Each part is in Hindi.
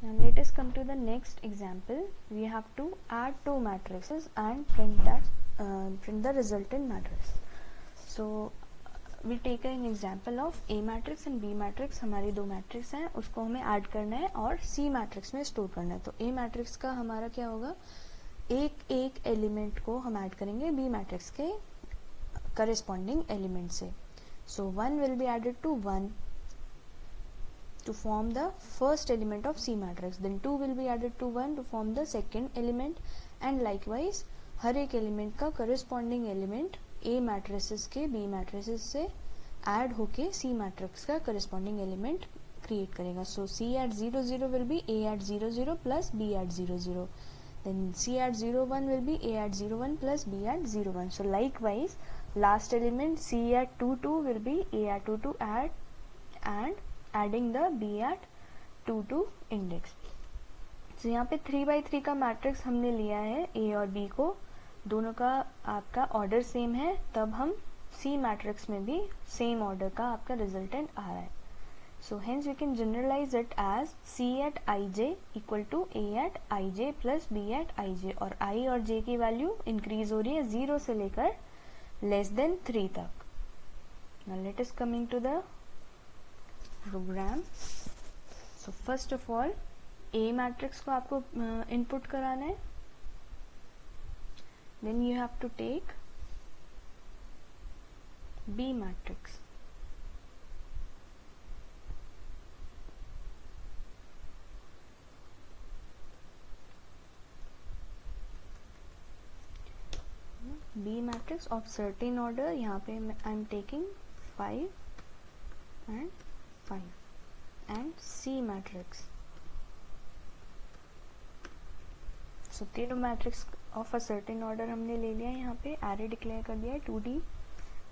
Now let us come to the next example. We have to add two matrices and print the resultant matrix. So we take an example of A matrix and B matrix. हमारी दो मैट्रिक्स हैं, उसको हमें ऐड करना है और C मैट्रिक्स में स्टोर करना है. तो A मैट्रिक्स का हमारा क्या होगा, एक एक एलिमेंट को हम ऐड करेंगे B मैट्रिक्स के करस्पॉन्डिंग एलिमेंट से. So 1 will be added to 1 to form the first element of C matrix, then 2 will be added to 1 to form the second element, and likewise हर एक एलिमेंट का corresponding element A matrices के B matrices से add होके C matrix का corresponding element create करेगा. So C at 0 0 will be A at 0 0 plus B at 0 0, then C at 0 1 will be A at 0 1 plus B at 0 1. So likewise last element C at 2 2 will be A at 2 2 and adding the B at 2 2 index. तो यहाँ पे 3x3 का मैट्रिक्स हमने लिया है A और B को, दोनों का आपका ऑर्डर सेम है, तब हम C मैट्रिक्स में भी सेम ऑर्डर का आपका रिजल्टेंट आ रहा है. So hence we can generalize it as C at ij equal to A at ij plus B at ij, और I और j की वैल्यू इंक्रीज हो रही है 0 से लेकर लेस देन 3 तक. Now let us coming to the program. So first of all A matrix को आपको इनपुट कराना है, then you have to take B matrix. B matrix of certain order, यहाँ पे I am taking 5 and 5 and C matrix. So तीनों matrix of a certain order हमने ले लिया है, यहाँ पे एरे डिक्लेयर कर दिया है 2D.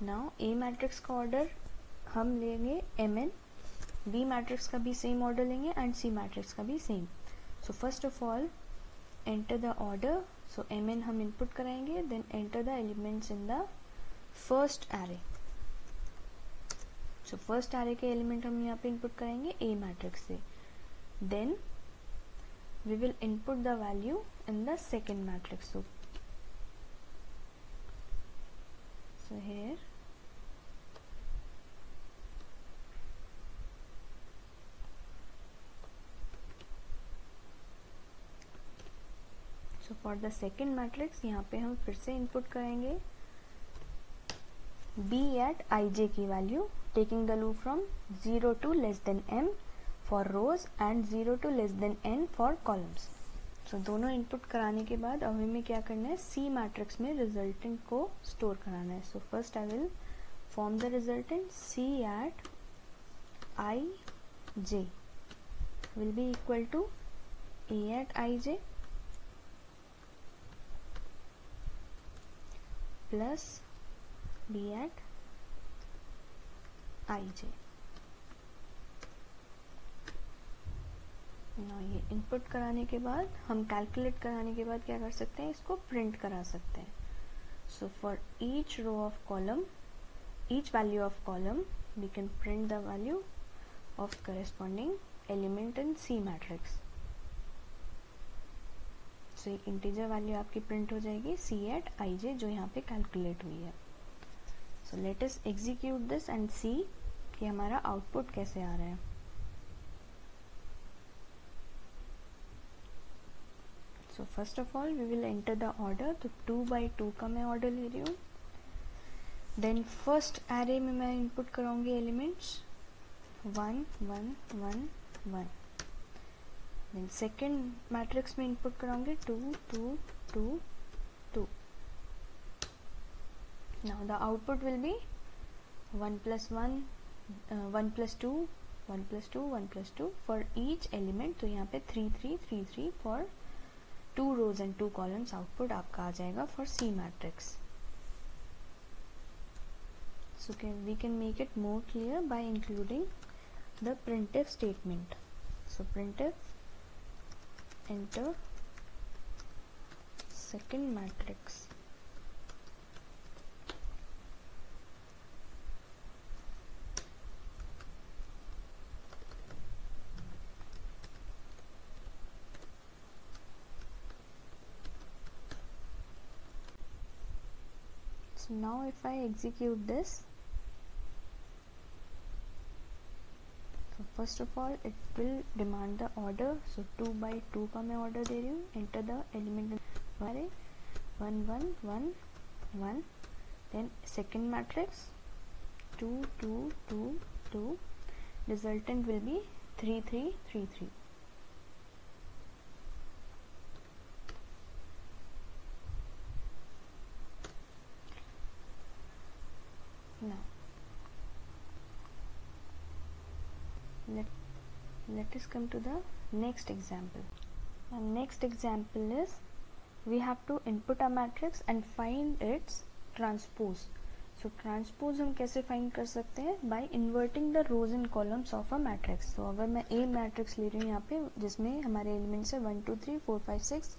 नाउ A मैट्रिक्स का ऑर्डर हम लेंगे mn, B मैट्रिक्स का भी सेम ऑर्डर लेंगे एंड C मैट्रिक्स का भी same. So first of all enter the order. So mn हम इनपुट कराएंगे, then enter the elements in the first array. So first array के एलिमेंट हम यहाँ पे इनपुट करेंगे A मैट्रिक्स से, then we will input the value in the second matrix. So here so for the second matrix यहाँ पे हम फिर से इनपुट करेंगे B at ij की value, taking the loop from 0 to less than m for rows and 0 to less than n for columns. So दोनों इनपुट कराने के बाद अब हमें क्या करना है, C मैट्रिक्स में रिजल्टेंट को स्टोर कराना है. So first I will form the resultant. C at ij will be equal to A at ij plus B at ij. ना ये इनपुट कराने के बाद हम कैलकुलेट कराने के बाद क्या कर सकते हैं, इसको प्रिंट करा सकते हैं. So for each row of column, each value of column we can print the value of corresponding element in C matrix. So एक इंटीजर वैल्यू आपकी प्रिंट हो जाएगी C at ij जो यहाँ पे कैलकुलेट हुई है. So let us execute this and see कि हमारा आउटपुट कैसे आ रहा है. So first of all we will enter the order. तो 2x2 का मैं ऑर्डर ले रही हूँ. देन फर्स्ट एरे में मैं इनपुट कराऊंगी एलिमेंट्स 1 1 1 1. देन सेकेंड मैट्रिक्स में इनपुट कराऊंगी 2 2 2 2. Now the output will be 1 plus 1, 1 plus 2, 1 plus 2, 1 plus 2 for each element. तो यहाँ पे 3 3 3 3 for 2 rows and 2 columns output आपका आ जाएगा for C matrix. So we can make it more clear by including the printf statement. So printf enter second matrix. So now if I execute this, so first of all it will demand the order. So 2 by 2 का मैं order दे रही हूँ. Enter the element 1 1 1 1. Then second matrix 2 2 2 2. Resultant will be 3 3 3 3. Now let us come to the next example. The next example is we have to input a matrix and find its transpose. So transpose हम कैसे find कर सकते हैं? By inverting the rows and columns of a matrix. So अगर मैं A matrix ले रही हूँ यहाँ पे जिसमें हमारे elements है 1 2 3 4 5 6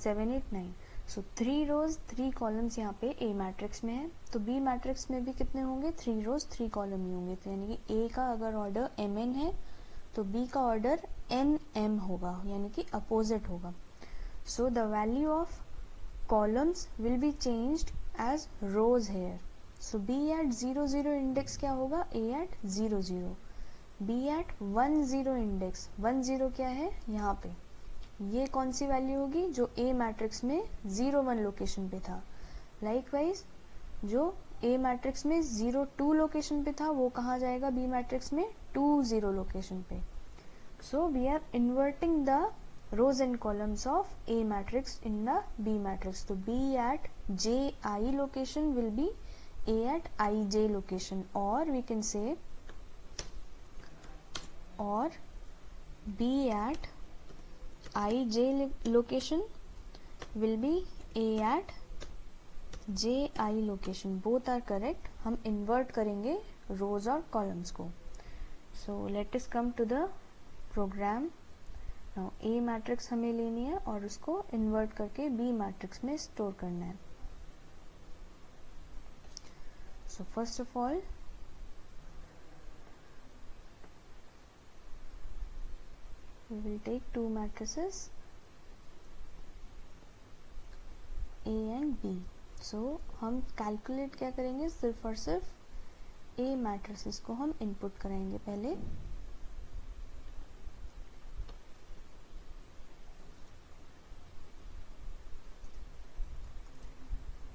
7 8 9. So 3 rows 3 columns यहाँ पे A matrix में है. तो B matrix में भी कितने होंगे? 3 rows 3 column ही होंगे. तो यानी कि A का अगर order mn है तो B का order nm होगा, यानी कि opposite होगा. So the value of columns will be changed as rows here. So B at 0 0 index क्या होगा? A at 0 0. B at 1 0 index 1 0 क्या है? यहाँ पे ये कौन सी वैल्यू होगी? जो A मैट्रिक्स में 0 1 लोकेशन पे था. लाइकवाइज जो A मैट्रिक्स में 0 2 लोकेशन पे था वो कहाँ जाएगा? B मैट्रिक्स में 2 0 लोकेशन पे. So we are inverting the rows and columns of A matrix in the B matrix. So B at ji location will be A at ij location, or we can say or B at ij location will be A at ji location. Both are correct. हम invert करेंगे rows और columns को. So let us come to the program. Now A matrix हमें लेनी है और उसको इन्वर्ट करके B मैट्रिक्स में स्टोर करना है. So first of all we will take two matrices A and B. So हम कैलकुलेट क्या करेंगे? सिर्फ और सिर्फ A मैट्रिसेस को हम इनपुट कराएंगे पहले.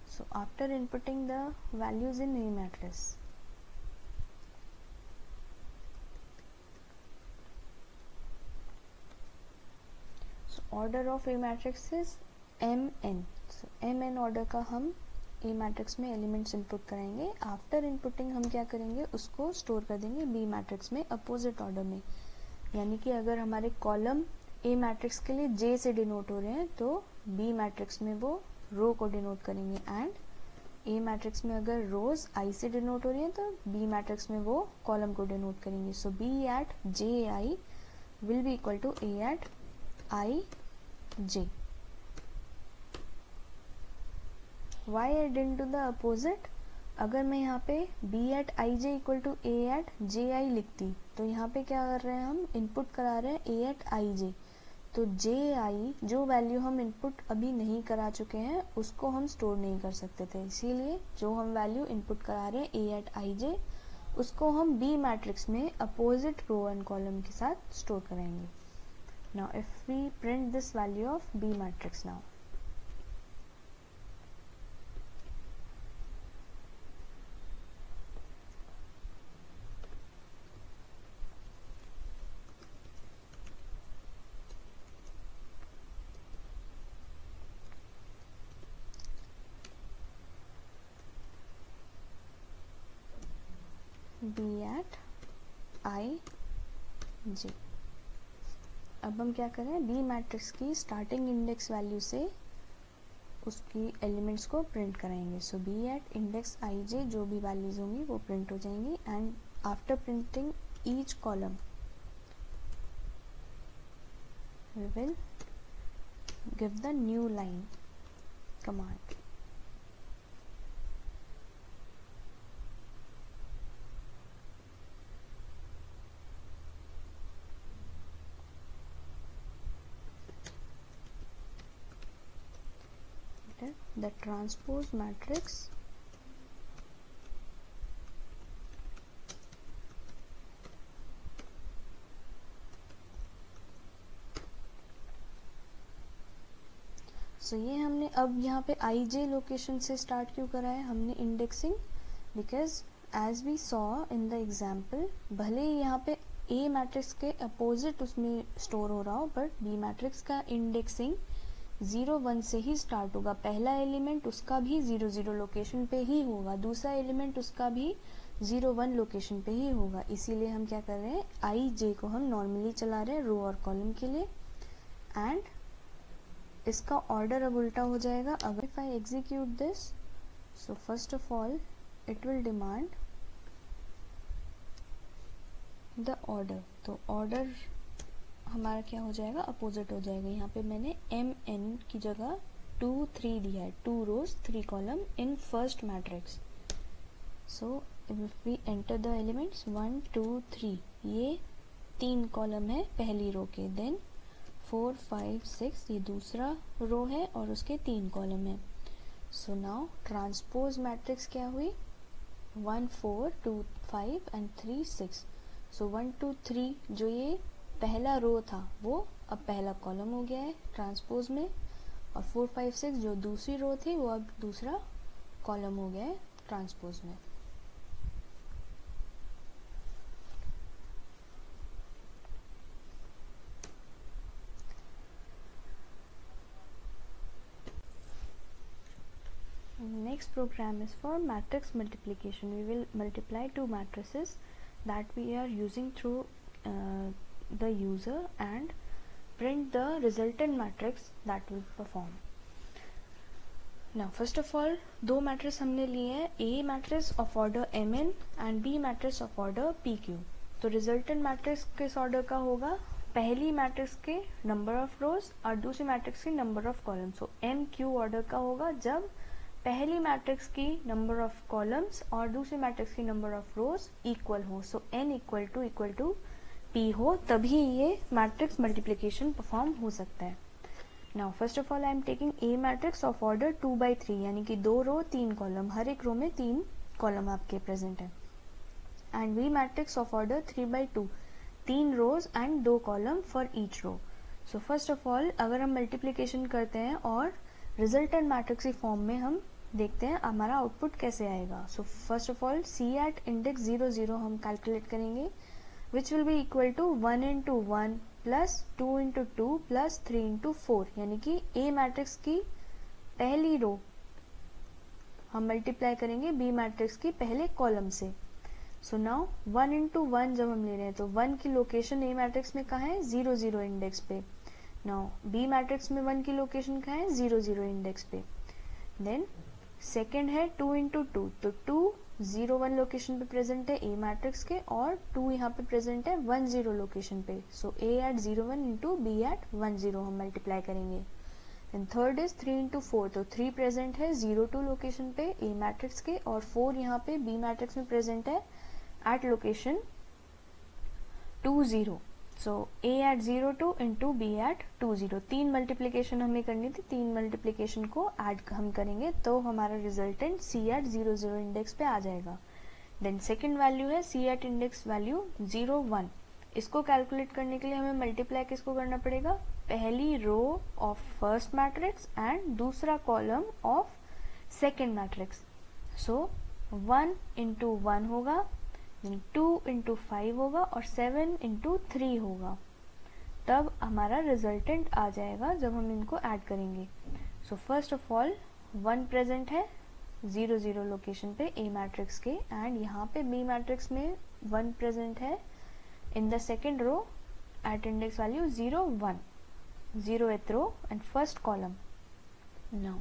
So after inputting the values in A matrix, so order of A matrix is mn. So mn order का हम A matrix में elements input कराएंगे. After inputting हम क्या करेंगे? उसको store कर देंगे B matrix में opposite order में. यानी कि अगर हमारे column A matrix के लिए J से denote हो रहे हैं तो B matrix में वो रो को डिनोट करेंगे, एंड A मैट्रिक्स में अगर रोज I से डिनोट हो रही है तो B मैट्रिक्स में वो कॉलम को डिनोट करेंगे. So B at JI will be equal to A at IJ. Why I didn't do the opposite? अगर मैं यहाँ पे B at IJ equal to A at JI लिखती तो यहाँ पे क्या कर रहे हैं? हम इनपुट करा रहे हैं A एट IJ. तो JI जो वैल्यू हम इनपुट अभी नहीं करा चुके हैं उसको हम स्टोर नहीं कर सकते थे, इसीलिए जो हम वैल्यू इनपुट करा रहे हैं A एट IJ उसको हम B मैट्रिक्स में अपोजिट रो एंड कॉलम के साथ स्टोर करेंगे. Now if we print this value of B matrix now, B at IJ. अब हम क्या करें? B मैट्रिक्स की स्टार्टिंग इंडेक्स वैल्यू से उसकी एलिमेंट्स को प्रिंट करेंगे. So B at index IJ जो भी वैल्यूज होंगी वो प्रिंट हो जाएंगी, and after printing each column we will give the new line command. The transpose matrix ये हमने अब यहाँ पे IJ लोकेशन से स्टार्ट क्यों करा है हमने indexing, because as we saw in the example, भले ही यहाँ पे A मैट्रिक्स के अपोजिट उसमें स्टोर हो रहा हो, बट B मैट्रिक्स का इंडेक्सिंग 0 1 से ही स्टार्ट होगा। पहला एलिमेंट उसका भी 0 0 लोकेशन पे ही होगा, दूसरा एलिमेंट उसका भी 0 1 लोकेशन पे ही होगा। इसीलिए हम क्या कर रहे हैं, IJ को हम नॉर्मली चला रहे हैं रो और कॉलम के लिए, एंड इसका ऑर्डर अब उल्टा हो जाएगा। अगर if I execute this, so first of all it will demand the order, तो ऑर्डर हमारा क्या हो जाएगा, अपोजिट हो जाएगा। यहाँ पे मैंने MN की जगह 2 3 दिया है, 2 rows 3 column in first matrix. So if we enter the elements 1 2 3, ये 3 कॉलम है पहली रो के, देन 4 5 6 ये दूसरा रो है और उसके 3 कॉलम है। सो नाउ ट्रांसपोज मैट्रिक्स क्या हुई, 1 4 2 5 एंड 3 6। सो 1 2 3 जो ये पहला रो था वो अब पहला कॉलम हो गया है ट्रांसपोज में, और 4 5 6 जो दूसरी रो थी वो अब दूसरा कॉलम हो गया है ट्रांसपोज में। Next program is for matrix multiplication. We will multiply two matrices that we are using through the user and print the resultant matrix that will perform. Now first of all दो मैट्रिक्स हमने लिए हैं, A matrix of order MN and B matrix of order PQ। तो रिजल्टेंट मैट्रिक्स किस ऑर्डर का होगा, पहली मैट्रिक्स के नंबर ऑफ रोज और दूसरी मैट्रिक्स के number of column. So MQ order का होगा जब पहली मैट्रिक्स की नंबर ऑफ कॉलम्स और दूसरी मैट्रिक्स की नंबर ऑफ रोज इक्वल हो। सो n इक्वल टू P हो, तभी ये मैट्रिक्स मल्टीप्लिकेशन परफॉर्म हो सकता है। Now first of all I am taking A matrix of order 2 by 3, यानी कि 2 रो 3 कॉलम, हर एक रो में 3 कॉलम आपके प्रेजेंट है, and B matrix of order 3 by 2, 3 rows and 2 column for each row. So first of all अगर हम मल्टीप्लिकेशन करते हैं और रिजल्टेंट मैट्रिक्स की फॉर्म में हम देखते हैं हमारा आउटपुट कैसे आएगा। So first of all C at index 0 0 हम कैलकुलेट करेंगे, which will be equal to 1 into 1 plus 2 into 2 plus 3 into 4, यानी कि A मैट्रिक्स की पहली रो हम मल्टीप्लाई करेंगे B मैट्रिक्स की पहले कॉलम से। सो नाउ 1 into 1 जब हम ले रहे हैं तो 1 की लोकेशन A मैट्रिक्स में कहाँ है, 0 0 इंडेक्स पे। नाउ B मैट्रिक्स में 1 की लोकेशन कहाँ है, 0 0 इंडेक्स पे। देन सेकेंड है 2 into 2, तो 2 0 1 लोकेशन पे प्रेजेंट है A मैट्रिक्स के, और 2 यहाँ पे प्रेजेंट है 1 0 लोकेशन पे। So A at 0 1 into B at 1 0 हम मल्टीप्लाई करेंगे। एंड थर्ड इज 3 into 4, तो 3 प्रेजेंट है 0 2 लोकेशन पे A मैट्रिक्स के, और 4 यहाँ पे B मैट्रिक्स में प्रेजेंट है at location 2 0। So A at 0 2 into B at 2 0, 3 multiplication हमें करनी थी, 3 मल्टीप्लीकेशन को ऐड हम करेंगे तो हमारा रिजल्टेंट C एट 0 0 इंडेक्स पे आ जाएगा। देन सेकेंड वैल्यू है C एट इंडेक्स वैल्यू 0 1, इसको कैलकुलेट करने के लिए हमें मल्टीप्लाई किसको करना पड़ेगा, पहली row of first matrix and दूसरा column of second matrix. So 1 into 1 होगा, 2 into 5 होगा और 7 into 3 होगा, तब हमारा रिजल्टेंट आ जाएगा जब हम इनको ऐड करेंगे। सो फर्स्ट ऑफ ऑल 1 प्रेजेंट है 0 0 लोकेशन पे A मैट्रिक्स के, एंड यहाँ पे B मैट्रिक्स में 1 प्रेजेंट है in the second row at index value 0 1, 0th row and first column. Now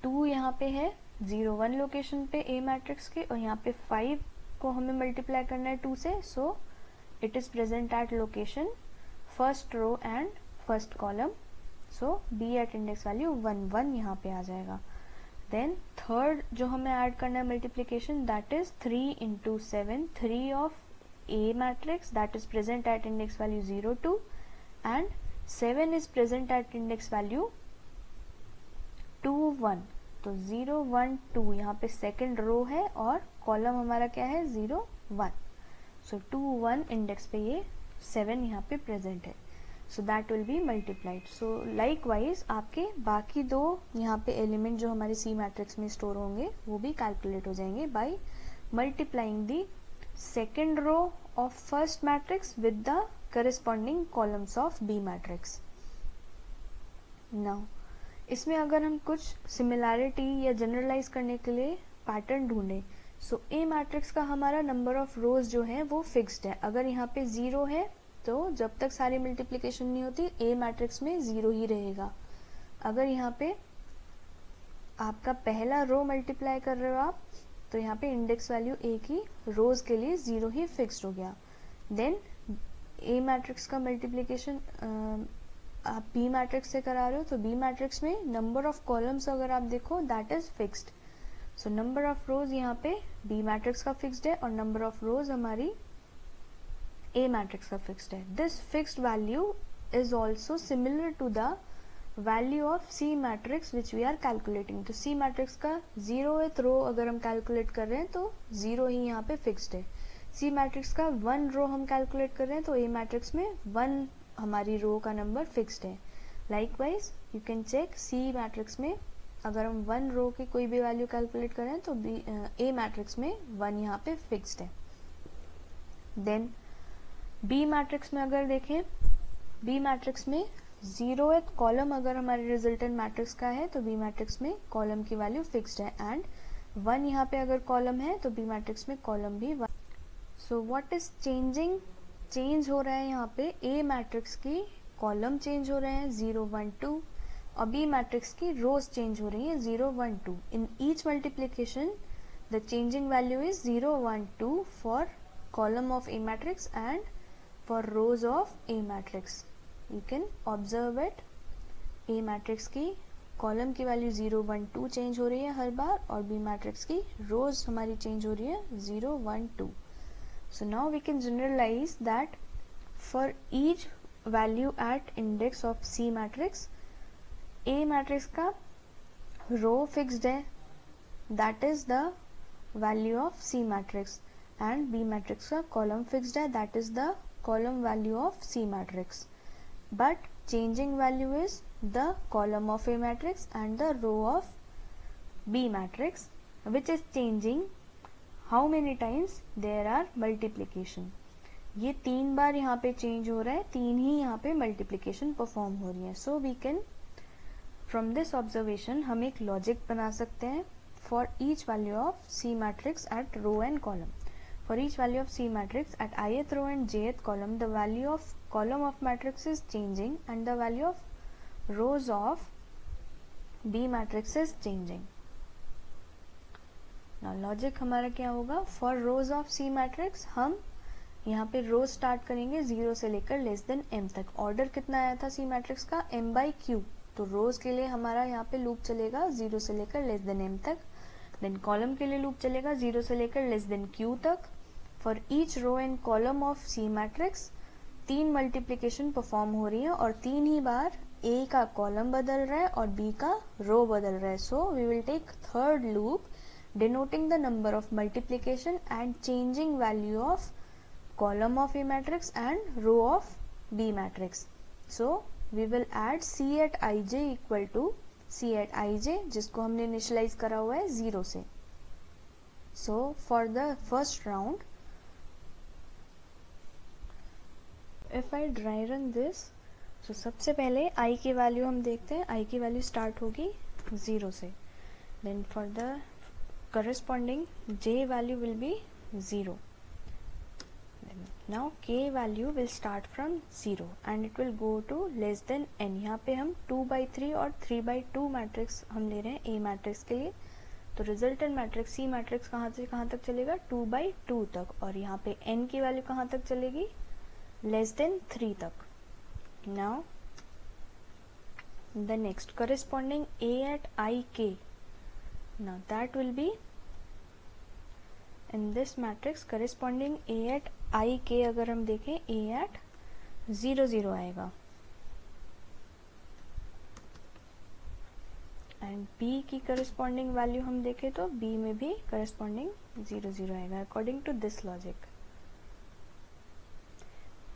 2 यहाँ पे है 0 1 लोकेशन पे A मैट्रिक्स के, और यहाँ पे 5 को हमें मल्टीप्लाई करना है 2 से। So it is present at location first row and first column. So B at index value 1 1 यहाँ पे आ जाएगा। देन थर्ड जो हमें ऐड करना है multiplication, that is 3 into 7, 3 of A matrix that is present eight index value 0 2, and 7 is present eight index value 2 1। तो 0 1 2 यहाँ पे सेकेंड रो है और कॉलम हमारा क्या है 0 1। सो 2 1 इंडेक्स पे ये 7 यहाँ पे प्रेजेंट है। so that will be multiplied. So likewise आपके बाकी दो यहाँ पे एलिमेंट जो हमारे C मैट्रिक्स में स्टोर होंगे वो भी कैलकुलेट हो जाएंगे by multiplying the second row of first matrix with the corresponding columns of B matrix. Now इसमें अगर हम कुछ सिमिलैरिटी या जनरलाइज करने के लिए पैटर्न ढूंढें, सो ए मैट्रिक्स का हमारा नंबर ऑफ रोज जो है वो फिक्स्ड है. अगर यहाँ पे 0 है तो जब तक सारी मल्टीप्लिकेशन नहीं होती ए मैट्रिक्स में 0 ही रहेगा. अगर यहाँ पे आपका पहला रो मल्टीप्लाई कर रहे हो आप, तो यहाँ पे इंडेक्स वैल्यू ए की रोज के लिए 0 ही फिक्स्ड हो गया. देन ए मैट्रिक्स का मल्टीप्लिकेशन आप बी मैट्रिक्स से करा रहे हो, तो बी मैट्रिक्स में नंबर ऑफ कॉलम्स अगर आप देखो that is fixed. So number of रोज यहाँ पे बी मैट्रिक्स का फिक्स्ड है और नंबर ऑफ रोज हमारी ए मैट्रिक्स का फिक्स्ड है. This fixed value is also similar to the value of C matrix which we are calculating. तो सी मैट्रिक्स का 0th रो अगर हम कैलकुलेट कर रहे हैं तो 0 ही यहाँ पे फिक्स्ड है. सी मैट्रिक्स का 1 रो हम कैलकुलेट कर रहे हैं तो ए मैट्रिक्स में 1 हमारी रो का नंबर फिक्स्ड है. Likewise you can check C matrix में अगर हम 1 रो की कोई भी वैल्यू कैलकुलेट करें तो ए मैट्रिक्स में 1 यहाँ पे फिक्स्ड है. देन बी मैट्रिक्स में अगर देखें, बी मैट्रिक्स में 0th कॉलम अगर हमारे रिजल्टेंट मैट्रिक्स का है तो बी मैट्रिक्स में कॉलम की वैल्यू फिक्स्ड है एंड 1 यहाँ पे अगर कॉलम है तो बी मैट्रिक्स में कॉलम भी 1. So what is changing, change हो रहा है यहाँ पे ए मैट्रिक्स की कॉलम चेंज हो रहे हैं 0 1 2 और बी मैट्रिक्स की रोज चेंज हो रही है 0 1 2. In each multiplication the changing value is 0 1 2 for column of A matrix and for rows of A matrix. You can observe it. A matrix की कॉलम की वैल्यू 0 1 2 चेंज हो रही है हर बार और B मैट्रिक्स की रोज हमारी चेंज हो रही है 0 1 2. So now we can generalize that for each value at index of C matrix, A matrix का रो फिक्स्ड है, that is the value of C matrix. And B matrix का column fixed है, that is the column value of C matrix. But changing value is the column of A matrix and the row of B matrix, which is changing how many times there are multiplication. ये 3 बार यहाँ पे चेंज हो रहा है, 3 ही यहाँ पे मल्टीप्लीकेशन परफॉर्म हो रही है. So we can from this observation हम एक लॉजिक बना सकते हैं for each value of C matrix at row and column. For each value of C matrix at ith row and jth column, the value of column of matrix is changing and the value of rows of B matrix is changing. Now logic हमारा क्या होगा? For rows of C matrix हम यहाँ पे row start करेंगे 0 से लेकर लेस देन m तक. ऑर्डर कितना आया था C matrix का? m by q. तो rows के लिए हमारा यहाँ पे लूप चलेगा 0 से लेकर लेस देन m तक. देन कॉलम के लिए लूप चलेगा 0 से लेकर लेस देन q तक. For each row and column of C matrix 3 multiplication perform हो रही है और 3 ही बार ए का कॉलम बदल रहा है और बी का रो बदल रहा है. So we will take third loop denoting the number of multiplication and changing value of column of A matrix and row of B matrix. So we will add C at I J equal to C at I J जिसको हमने इनिशियलाइज करा हुआ है 0 से. So for the first round if I dry run this, so सबसे पहले i की वैल्यू हम देखते हैं. i की वैल्यू स्टार्ट होगी 0 से. then for the corresponding j value will be 0. then now k value will start from 0 and it will go to less than n. यहाँ पे हम 2/3 और 3/2 मैट्रिक्स हम ले रहे हैं a मैट्रिक्स के लिए. तो रिजल्टेंट मैट्रिक्स C मैट्रिक्स कहाँ से कहाँ तक चलेगा? 2/2 तक. और यहाँ पे n की वैल्यू कहाँ तक चलेगी? less than 3 तक. Now the next corresponding A at ik, now that will be in this matrix corresponding A at ik अगर हम देखें A at 0 0 आएगा एंड B की corresponding वैल्यू हम देखें तो B में भी corresponding 0 0 आएगा according to this logic.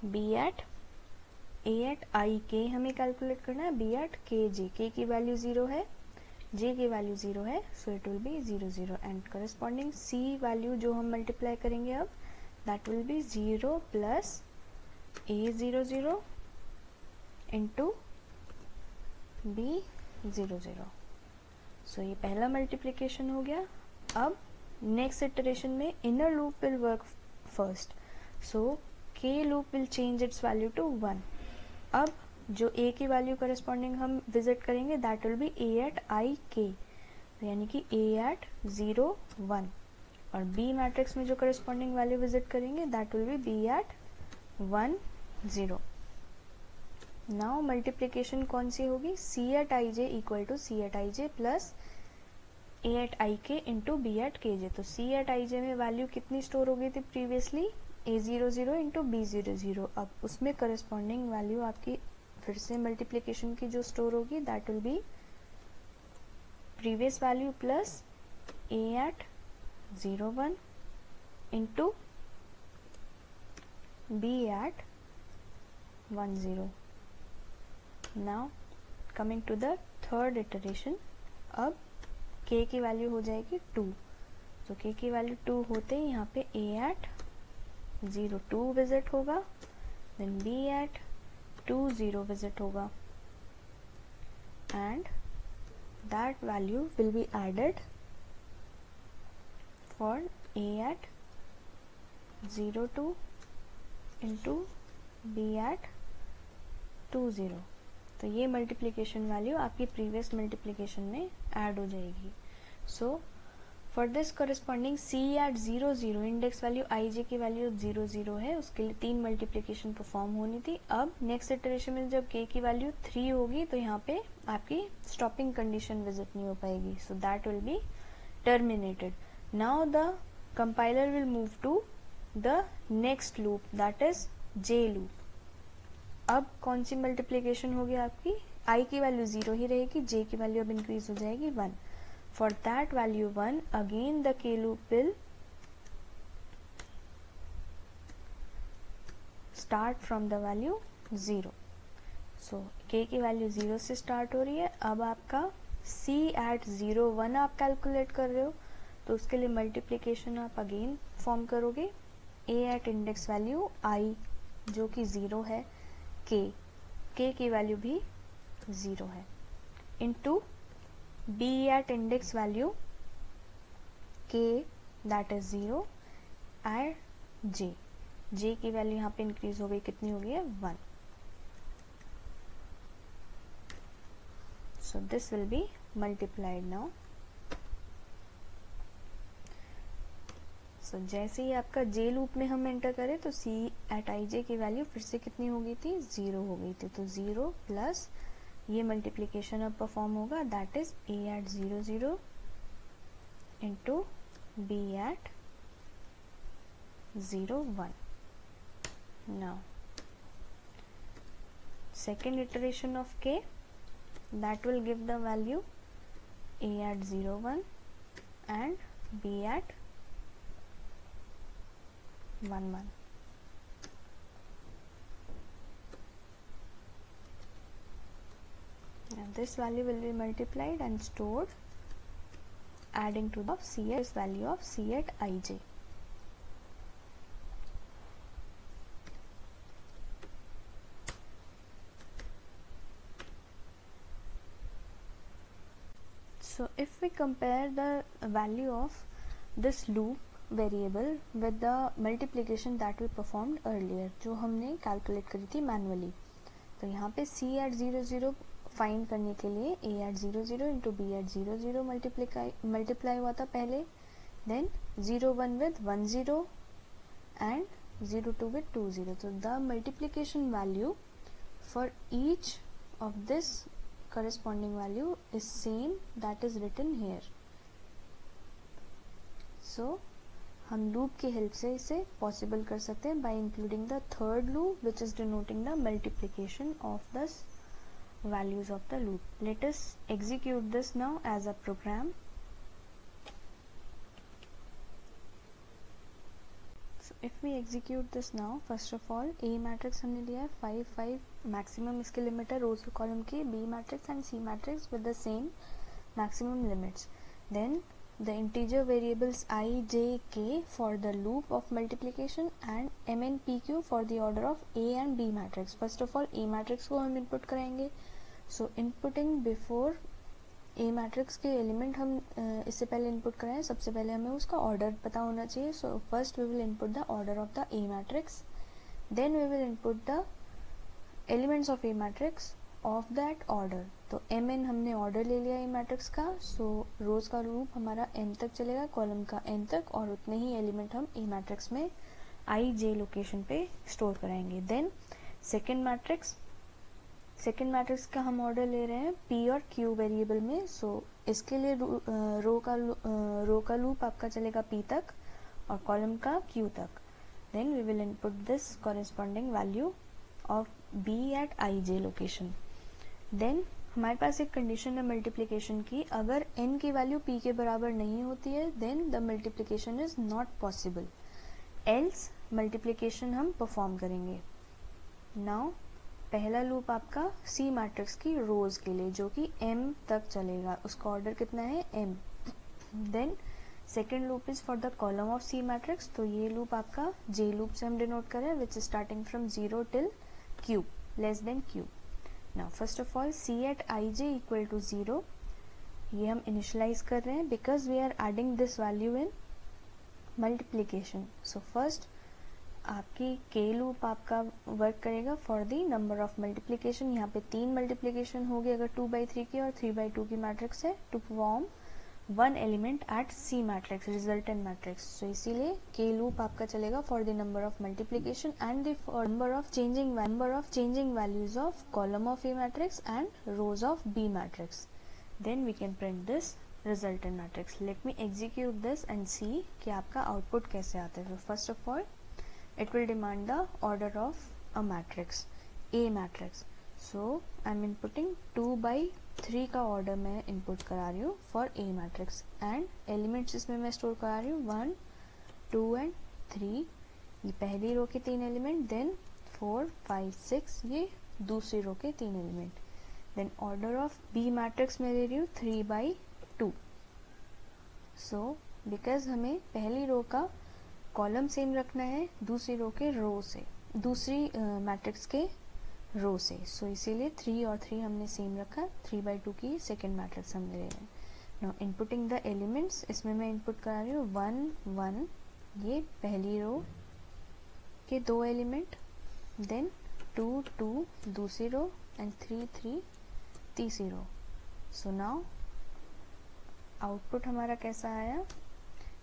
B at A at I K हमें कैलकुलेट करना है, बी एट के जे, के की वैल्यू 0 है, जे की वैल्यू 0 है, so it will be 0 0 and corresponding C value जो हम मल्टीप्लाई करेंगे अब, that will be 0 plus A 0 0 into B 0 0। So ये पहला मल्टीप्लिकेशन हो गया। अब नेक्स्ट इटरेशन में inner loop will work first, so K loop will change its value to 1। अब जो ए की वैल्यू करस्पॉन्डिंग हम विजिट करेंगे that will be A at I के, यानी कि ए एट 0 1, और बी मैट्रिक्स में जो करस्पॉन्डिंग वैल्यू विजिट करेंगे that will be B at 1 0। Now multiplication कौन सी होगी, C at I J equal to C at I J plus A at I K into B eight के जे। तो सी एट आई जे में वैल्यू कितनी स्टोर हो गई थी प्रीवियसली, ए 0 0 इंटू बी 0 0। अब उसमें करस्पॉन्डिंग वैल्यू आपकी फिर से मल्टीप्लिकेशन की जो स्टोर होगी that will be previous value plus A at 0 1 into B at 1 0। Now coming to the third iteration, अब k की वैल्यू हो जाएगी 2, तो k की वैल्यू 2 होते ही यहाँ पे a एट 0 2 विजिट होगा, देन b एट 2 0 विजिट होगा, and that value will be added for a at 0 2 into b at 2 0। तो ये मल्टीप्लिकेशन वैल्यू आपकी प्रीवियस मल्टीप्लिकेशन में ऐड हो जाएगी। So for this corresponding C at 0 0 index value I J की वैल्यू 0 0 है, उसके लिए 3 मल्टीप्लिकेशन परफॉर्म होनी थी। अब नेक्स्ट इटरेशन में जब k की वैल्यू 3 होगी तो यहाँ पे आपकी स्टॉपिंग कंडीशन विजिट नहीं हो पाएगी, so that will be terminated. Now the compiler will move to the next loop that is J loop. अब कौन सी मल्टीप्लिकेशन होगी आपकी, i की वैल्यू 0 ही रहेगी, j की वैल्यू अब इंक्रीज हो जाएगी 1। For that value 1 again the k loop will start from the value 0। So k की वैल्यू 0 से स्टार्ट हो रही है। अब आपका c एट 0 1 आप कैलकुलेट कर रहे हो, तो उसके लिए मल्टीप्लिकेशन आप अगेन फॉर्म करोगे, a at index value i जो कि 0 है, k की वैल्यू भी 0 है, into b at index value k that is 0 and j की वैल्यू यहाँ पे इंक्रीज हो गई, कितनी हो गई है 1। So this will be multiplied now. So जैसे ही आपका जे लूप में हम एंटर करें तो सी एट आई जे की वैल्यू फिर से कितनी हो गई थी, 0 हो गई थी, तो 0 प्लस ये मल्टीप्लिकेशन अब परफॉर्म होगा that is A at 0 0 into B at 0 1। Now second iteration of k, that will give the value a at 0 1 and b at 1 1। Now this value will be multiplied and stored adding to the cs value of c at ij। So if we compare the value of this loop variable with the multiplication that we performed earlier, जो हमने कैलकुलेट करी थी मैनुअली, तो यहाँ पे c एट 0 0 फाइंड करने के लिए a at 0 0 into b at 0 0 multiply हुआ था पहले, देन 0 1 विद 1 0 एंड 0 2 विद 2 0। तो the multiplication value for each of this corresponding value is same that is written here। so हम लूप की हेल्प से इसे पॉसिबल कर सकते हैं by including the third loop which is denoting the multiplication of the values of the loop। let us execute this now as a program। so if we execute this now, first of all a matrix हमने लिया है 5 5 मैक्सिमम इसकी लिमिट है रोज कॉलम की B matrix and C matrix with the same maximum limits. Then the integer variables I, j, k for the loop of multiplication and m n p q for the order of A and B matrix. First of all A matrix को हम input कराएंगे. So inputting before A matrix के एलिमेंट हम इससे पहले इनपुट कराएं, सबसे पहले हमें उसका ऑर्डर पता होना चाहिए. So first we will input the order of the A matrix, then we will input the elements of A matrix of that order. तो एम एन हमने ऑर्डर ले लिया ए मैट्रिक्स का. सो रोज का लूप हमारा एम तक चलेगा, कॉलम का एन तक, और उतने ही एलिमेंट हम ए मैट्रिक्स में आई जे लोकेशन पे स्टोर कराएंगे. देन सेकेंड मैट्रिक्स का हम ऑर्डर ले रहे हैं पी और क्यू वेरिएबल में. सो इसके लिए रो का लूप आपका चलेगा पी तक और कॉलम का क्यू तक. Then we will input this corresponding value of B at I J location. Then हमारे पास एक कंडीशन है मल्टीप्लिकेशन की. अगर n की वैल्यू p के बराबर नहीं होती है then the multiplication is not possible, else multiplication हम परफॉर्म करेंगे. नाउ पहला लूप आपका सी मैट्रिक्स की रोज के लिए जो कि m तक चलेगा, उसका ऑर्डर कितना है m. Then second loop is for the column of C matrix. तो ये लूप आपका j लूप से हम डिनोट करें which is starting from 0 till q less than q. Now first of all c at ij equal to 0 ये हम इनिशियलाइज कर रहे हैं because we are adding this value in multiplication. So first आपकी k लूप आपका वर्क करेगा for the number of multiplication. यहाँ पे 3 मल्टीप्लीकेशन होगी अगर 2/3 की और 3/2 की मैट्रिक्स है to form one element at C matrix resultant matrix. So इसीलिए k लूप आपका चलेगा for the number of multiplication and the number of changing values of column of A matrix and rows of B matrix. Then we can print this resultant matrix. Let me execute this and see कि आपका आउटपुट कैसे आता है. First of all it will demand the order of a matrix A matrix. So I am inputting 2/3 का ऑर्डर मैं इनपुट करा रही हूँ for A matrix and elements इसमें मैं स्टोर करा रही हूँ 1, 2 एंड 3. ये पहली रो के 3 एलिमेंट, देन 4, 5, 6 ये दूसरी रो के 3 element. Then order of B matrix में ले रही हूँ 3/2. सो बिकॉज हमें पहली रो का कॉलम सेम रखना है दूसरी रो के रो से, दूसरी मैट्रिक्स के रो से. सो इसीलिए 3 और 3 हमने सेम रखा. 3/2 की सेकेंड मैट्रिक्स हम ले रहे हैं. नाउ इनपुटिंग द एलिमेंट्स, इसमें मैं इनपुट करा रही हूँ 1, 1 ये पहली रो के 2 एलिमेंट, देन 2, 2 दूसरी रो एंड 3, 3 तीसरी रो. सो नाउ आउटपुट हमारा कैसा आया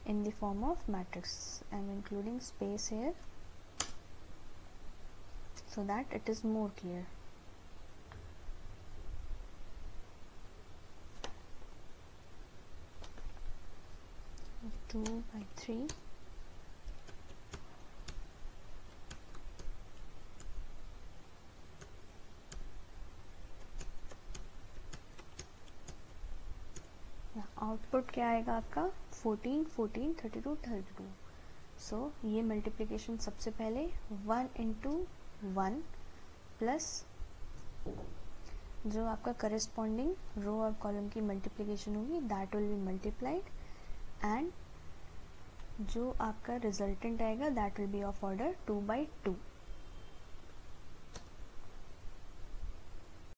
in the form of matrix. I am including space here so that it is more clear. Two by 3. Output क्या आएगा आपका 14, 14, 32, 32. सो ये मल्टीप्लिकेशन सबसे पहले 1 into 1 प्लस जो आपका करस्पॉन्डिंग रो और कॉलम की मल्टीप्लिकेशन होगी that will be multiplied and जो आपका रिजल्टेंट आएगा that will B of order 2/2.